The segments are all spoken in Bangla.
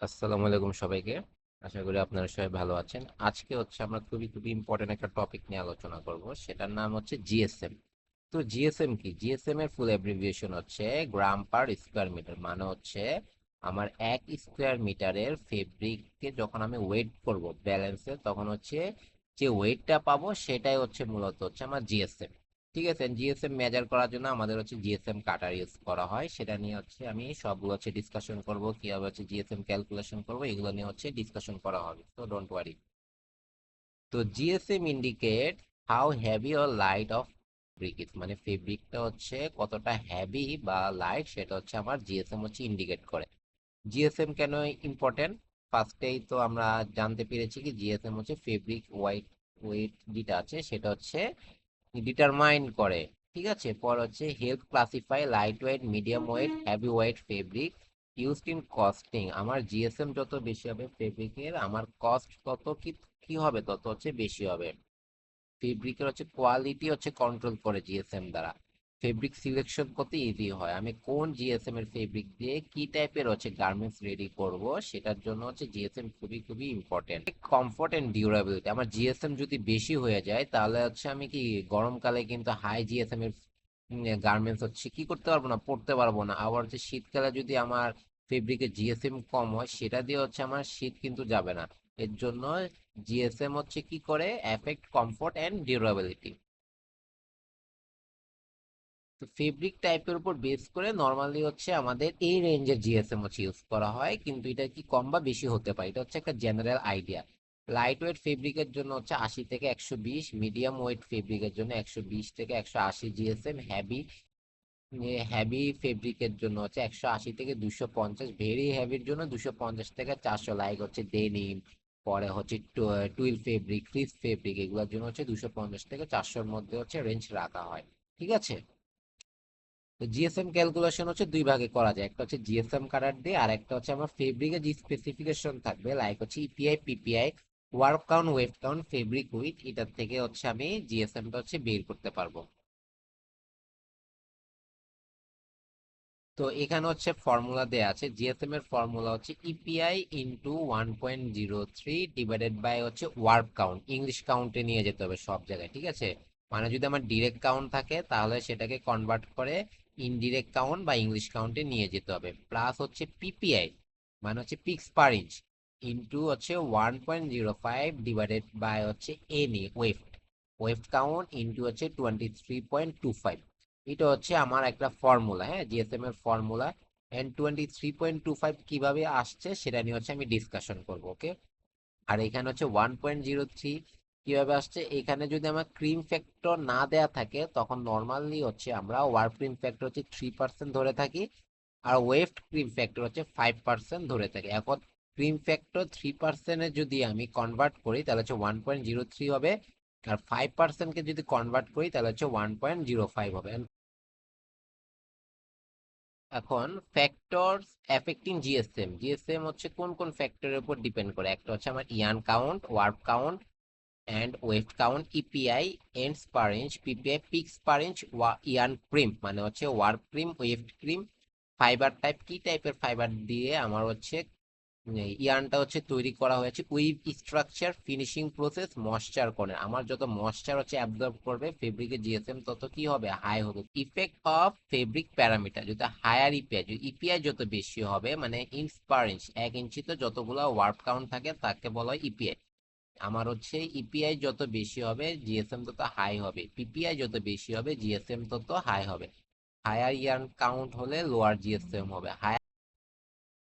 আসসালামু আলাইকুম সবাইকে। আশা করি আপনারা সবাই ভালো আছেন। আজকে আমরা খুবই খুবই ইম্পর্টেন্ট একটা টপিক নিয়ে আলোচনা করব, সেটার নাম হচ্ছে জিএসএম। তো জিএসএম কি? জিএসএম এর ফুল অ্যাব্রিভিয়েশন হচ্ছে গ্রাম পার স্কোয়ার মিটার। মানে হচ্ছে আমার 1 স্কোয়ার মিটারের ফেব্রিককে যখন আমি ওয়েট করব ব্যালেন্সে, তখন হচ্ছে যে ওয়েটটা পাবো সেটাই হচ্ছে মূলত হচ্ছে আমার জিএসএম। ঠিক আছে, জিএসএম মেজার করার জন্য আমাদের হচ্ছে জিএসএম কাটার ইউজ করা হয়। সেটা নিয়ে আমি সবগুলো ডিসকাশন করব, কিভাবে জিএসএম ক্যালকুলেশন করব, এগুলো নিয়ে ডিসকাশন করা হবে, তো ডোন্ট ওয়ারি। তো GSM indicate how heavy or light off fabric is, মানে ফেব্রিকটা কতটা হেভি বা লাইট, সেটা আমার জিএসএম ইন্ডিকেট করে। জিএসএম কেন ইম্পর্টেন্ট? ফার্স্টেই তো আমরা জানতে পেরেছি কি জিএসএম ফেব্রিক ওয়েট যেটা আছে সেটা ডিটারমাইন করে। ঠিক আছে, পর help classify light weight, medium weight, heavy weight fabric used in costing. আমার জিএসএম যত বেশি হবে ফেব্রিকের, আমার কস্ট তত কি কি হবে, তত বেশি হবে। ফেব্রিকের কোয়ালিটি কন্ট্রোল করে জিএসএম দ্বারা। ফেব্রিক সিলেকশন করতে ইজি হয়, আমি কোন জিএসএম এর ফেব্রিক দিয়ে কি টাইপের গার্মেন্টস রেডি করব, সেটার জন্য জিএসএম খুবই খুবই ইম্পর্টেন্ট। কমফোর্ট এন্ড ডিউরেবিলিটি, আমার জিএসএম যদি বেশি হয়ে যায় তাহলে আমি কি গরমকালে কিন্তু হাই জিএসএম এর গার্মেন্টস কি করতে পারবো না, পরতে পারবো না। আবার শীতকালে যদি আমার ফেব্রিকের জিএসএম কম হয়, সেটা দিয়ে আমার শীত কিন্তু যাবে না। এর জন্য জিএসএম কি করে, এফেক্ট কমফোর্ট এন্ড ডিউরেবিলিটি। তো ফেব্রিক টাইপের উপর বেস করে নর্মালি আমাদের এই রেঞ্জের জিএসএম ইউজ করা হয়, কিন্তু এটা কি কম বা বেশি হতে পারে, এটা একটা জেনারেল আইডিয়া। লাইট ওয়েট ফেব্রিকের জন্য 80 থেকে 120, মিডিয়াম ওয়েট ফেব্রিকের জন্য 120 থেকে 180 জিএসএম, হ্যাভি ফেব্রিকের জন্য 180 থেকে 250, ভেরি হেভির জন্য 250 থেকে 400, লাইক ডেনিম, পরে টুইল ফেব্রিক, ফ্রিজ ফেব্রিক, এগুলোর জন্য 250 থেকে 400-র মধ্যে রেঞ্জ রাখা হয়। ঠিক আছে, তো জিএসএম ক্যালকুলেশন দুই ভাগে করা যায়, একটা জিএসএম কাটার দিয়ে, আর একটা আমার ফেব্রিকের যে স্পেসিফিকেশন থাকবে, like EPI, PPI, work count, wave count, fabric with, এটার থেকে আমি জিএসএমটা বের করতে পারবো। তো এখানে ফর্মুলা দেয়া আছে, জিএসএম এর formula EPI into 1.03 divided by warp count. English কাউন্টে নিয়ে যেতে হবে সব জায়গায়, ঠিক আছে? মানে যদি আমার ডিরেক্ট কাউন্ট থাকে তাহলে সেটাকে কনভার্ট করে ইনডিরেক্ট কাউন্ট বা ইংলিশ কাউন্টে নিয়ে যেতে হবে, প্লাস পিপিআই মানে picks per inch, into 1.05 divided by any weft, weft count into 23.25। এটা আমার একটা ফর্মুলা, হ্যাঁ, জিএসএম এর ফর্মুলা। এন্ড 23.25 কিভাবে আসছে সেটা নিয়ে আমি ডিসকাশন করবো, ওকে? আর এখানে 1.03 কিভাবে আসছে, এখানে যদি আমার ক্রিম ফ্যাক্টর না দেয়া থাকে তখন নর্মালি আমরা ওয়ার্ক ক্রিম ফ্যাক্টর 3% ধরে থাকি, আর ওয়েফট ক্রিম ফ্যাক্টর 5% ধরে থাকি। এখন ক্রিম ফ্যাক্টর 3% যদি আমি কনভার্ট করি তাহলে 1.03 হবে, আর 5%কে যদি কনভার্ট করি তাহলে 1.05 হবে। এখন ফ্যাক্টরস এফেক্টিং জিএসএম, জিএসএম কোন কোন ফ্যাক্টরের উপর ডিপেন্ড করে, একটা আমার yarn count, warp count and ওয়েভ count, EPI ends per inch, PPI picks per inch, yarn crimp মানে ওয়ার্ক ক্রিম, ওয়েভ ক্রিম, ফাইবার টাইপ, কি টাইপের ফাইবার দিয়ে আমার ইয়ার্নটা তৈরি করা হয়েছে, weave structure, finishing process, moisture কোণ, আমার যত ময়শ্চার অ্যাবজর্ব করবে ফেব্রিকের জিএসএম তত কি হবে, হাই হবে। ইফেক্ট অফ ফেব্রিক প্যারামিটার, যদি হায়ার ইপিআই, যদি ইপিআই যত বেশি হবে, মানে ইঞ্চ পার ইঞ্চ, 1 ইঞ্চিতে যতগুলো ওয়ার্ক কাউন্ট থাকে তাকে বলা হয় ইপিআই। আমার ইপিআই যত বেশি হবে জিএসএম তত হাই হবে, পিপিআই যত বেশি হবে জিএসএম তত হাই হবে। হায়ার ইয়ার্ন কাউন্ট হলে লোয়ার জিএসএম হবে,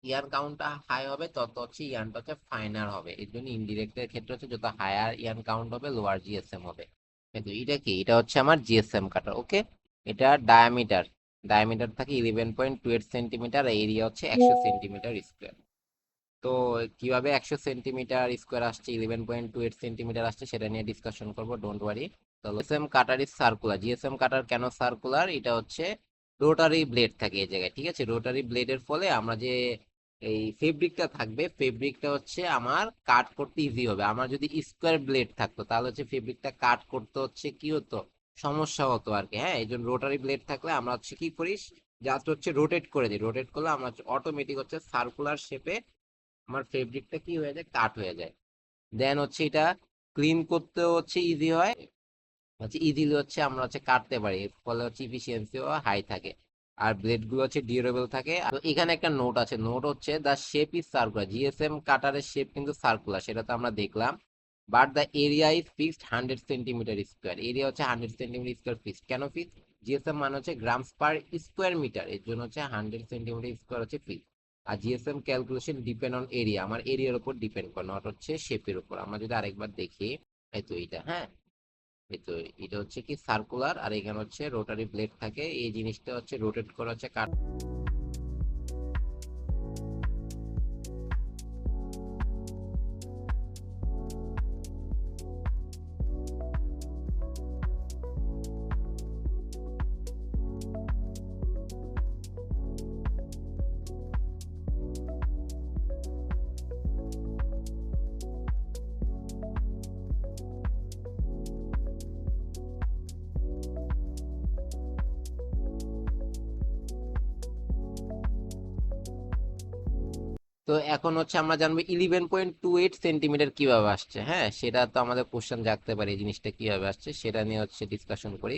ইয়ার কাউন্টটা হাই হবে তত ইয়ানটা ফাইনার হবে। এর জন্য ইনডিরেক্টের ক্ষেত্রে যত হায়ার ইয়ান কাউন্ট হবে লোয়ার জিএসএম হবে। কিন্তু এটা কি, এটা আমার জিএসএম কাটার, ওকে? এটা ডায়ামিটার, ডায়ামিটার থাকে 11.28 সেন্টিমিটার, এরিয়া 100 সেন্টিমিটার স্কোয়ার। তো কিভাবে 100 সেন্টিমিটার স্কোয়ার আসছে, 11.28 সেন্টিমিটার আসছে, সেটা নিয়ে ডিসকাশন করবো, ডোন্ট ওয়ারি। তো GSM cutter is circular. GSM cutter কেন সার্কুলার? এটা রোটারি ব্লেড থাকে এই জায়গায়, ঠিক আছে? রোটারি ব্লেডের ফলে আমরা যে এই ফেব্রিকটা থাকবে, ফেব্রিকটা আমার কাট করতে ইজি হবে। আমার যদি স্কোয়ার ব্লেড থাকতো তাহলে ফেব্রিকটা কাট করতে কি হতো, সমস্যা হতো আর কি। হ্যাঁ, এই জন্য রোটারি ব্লেড থাকলে আমরা কি করি, জাস্ট রোটেট করে দিই, রোটেট করলে আমরা অটোমেটিক সার্কুলার শেপে আমার ফেব্রিকটা কি হয়ে যায়, কাট হয়ে যায়। দেন হচ্ছে এটা ক্লিন করতেও হচ্ছে ইজি হয়, হচ্ছে ইজিলি হচ্ছে আমরা হচ্ছে কাটতে পারি, এর ফলে হচ্ছে ইফিসিয়েন্সিও হাই থাকে, আর ব্লেড গুলো হচ্ছে ডিউরেবল থাকে। তো এখানে একটা নোট আছে, নোট হচ্ছে the shape is circular, GSM কাটারের শেপ কিন্তু সার্কুলার, সেটা তো আমরা দেখলাম। But the area is fixed 100 centimetre square, area হচ্ছে 100 সেন্টিমিটার স্কোয়ার ফিক্সড। কেন ফিক্সড? জিএসএম মানে হচ্ছে গ্রামস পার স্কোয়ার মিটার, এর জন্য হচ্ছে 100 সেন্টিমিটার স্কোয়ার হচ্ছে ফিক্সড। আর GSM calculation depend on area, আমার এরিয়ার উপর ডিপেন্ড করে, নট হচ্ছে শেপের উপর। আমরা যদি আরেকবার দেখি, এই তো এইটা, হ্যাঁ এই তো, এটা হচ্ছে কি সার্কুলার, আর এখানে হচ্ছে রোটারি ব্লেড থাকে, এই জিনিসটা হচ্ছে রোটেট করা হচ্ছে কাট। তো এখন হচ্ছে আমরা জানবো 11.28 সেন্টিমিটার কিভাবে আসছে, হ্যাঁ সেটা তো আমাদের কোশ্চেন জাগতে পারে, এই জিনিসটা কিভাবে আসছে সেটা নিয়ে হচ্ছে ডিসকাশন করি।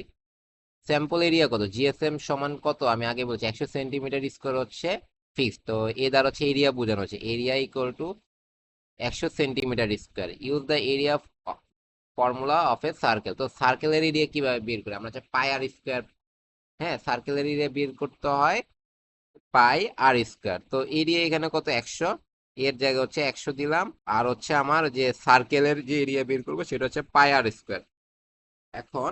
স্যাম্পল এরিয়া কত, জিএসএম সমান কত, আমি আগে বলছি 100 সেন্টিমিটার স্কোয়ার হচ্ছে ফিক্স, তো এ দ্বারা হচ্ছে এরিয়া বোঝানো হচ্ছে, area equal to 100 centimetre square. Use the area formula of A circle. তো সার্কেলের এরিয়া কিভাবে বের করি, আমরা হচ্ছে পাই আর স্কোয়ার, হ্যাঁ সার্কেলের এরিয়া বের করতে হয় পাই আর স্কোয়ার। তো এরিয়া এখানে কত, 100, এর জায়গায় হচ্ছে 100 দিলাম, আর হচ্ছে আমার যে সার্কেলের যে এরিয়া বের করবো সেটা হচ্ছে পাই আর স্কোয়ার। এখন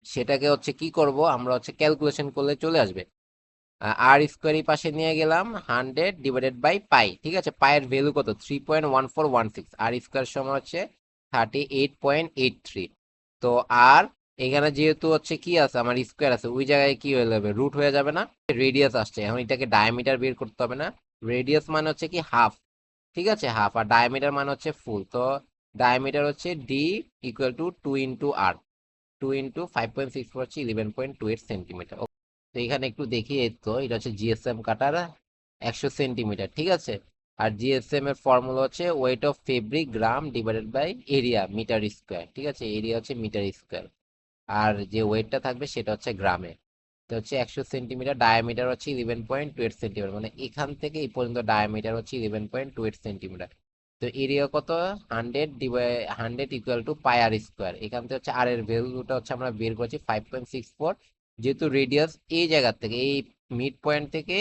সেটাকে হচ্ছে কি করব, আমরা হচ্ছে ক্যালকুলেশন করলে চলে আসবে। আর স্কোয়ার এই পাশে নিয়ে গেলাম, 100 ডিভাইডেড বাই পাই, ঠিক আছে, পায়ের ভ্যালু কত, 3.1416, আর স্কোয়ার সময় হচ্ছে 38.83। তো আর এখানে যেহেতু হচ্ছে কি আছে, আমার স্কোয়ার আছে, ওই জায়গায় কি হয়ে যাবে, রুট হয়ে যাবে না, রেডিয়াস আসছে, এখন এটাকে ডায়ামিটার বের করতে হবে না। রেডিয়াস মানে হচ্ছে কি হাফ, ঠিক আছে হাফ, আর ডায়ামিটার মানে হচ্ছে ফুল। তো ডায়ামিটার হচ্ছে D equal to 2 into R, 2 into 5.64 হচ্ছে 11.28 সেন্টিমিটার। তো এখানে একটু দেখি, এই তো এটা হচ্ছে জিএসএম কাটার 100 সেন্টিমিটার, ঠিক আছে। আর জিএসএম এর ফর্মুলা হচ্ছে weight of fabric gram divided by area metre square, ঠিক আছে, এরিয়া হচ্ছে মিটার স্কোয়ার, আর যে ওয়েটটা থাকবে সেটা হচ্ছে গ্রামে। তো হচ্ছে 100 সেন্টিমিটার, ডায়ামিটার হচ্ছে 11.28 সেন্টিমিটার, মানে এখান থেকে এই পর্যন্ত ডায়ামিটার হচ্ছে 11.28 সেন্টিমিটার। তো এরিয়া কত, 100 equal to pi r square, এখান থেকে হচ্ছে আর এর ভ্যালুটা হচ্ছে আমরা বের করছি 5.64। যেহেতু রেডিয়াস এই জায়গা থেকে, এই মিড পয়েন্ট থেকে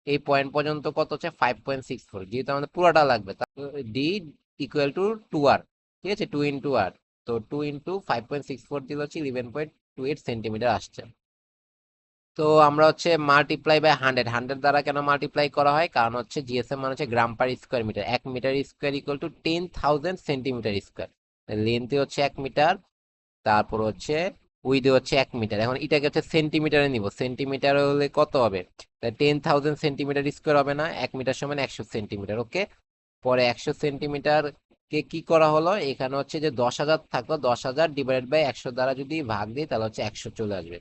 এই পয়েন্ট পর্যন্ত কত হচ্ছে 5.64, যেহেতু আমাদের পুরোটা লাগবে, ডি ইকুয়াল টু 2 আর, ঠিক আছে, 2 ইন্টু আর। তো 2 ইন্টু 5.64 দিলে হচ্ছে 11.28 সেন্টিমিটার আসছে। তো আমরা হচ্ছে মাল্টিপ্লাই বাই 100, 100 দ্বারা কেন মাল্টিপ্লাই করা হয়, কারণ হচ্ছে জিএসএম মানে হচ্ছে gram per square metre, 1 metre square equal to 10,000 centimetre square. লেন্থে হচ্ছে 1 মিটার, তারপর হচ্ছে উইডে হচ্ছে 1 মিটার। এখন এটাকে হচ্ছে সেন্টিমিটারে নিব, সেন্টিমিটার হলে কত হবে, 10,000 সেন্টিমিটার স্কোয়ার হবে না, 1 মিটার সমান 100 সেন্টিমিটার, ওকে। পরে 100 সেন্টিমিটার কে কি করা হলো, এখানে হচ্ছে যে 10,000 থাকলো, 10,000 ডিভাইডেড বাই 100 দ্বারা যদি ভাগ দিই তাহলে হচ্ছে 100 চলে আসবে।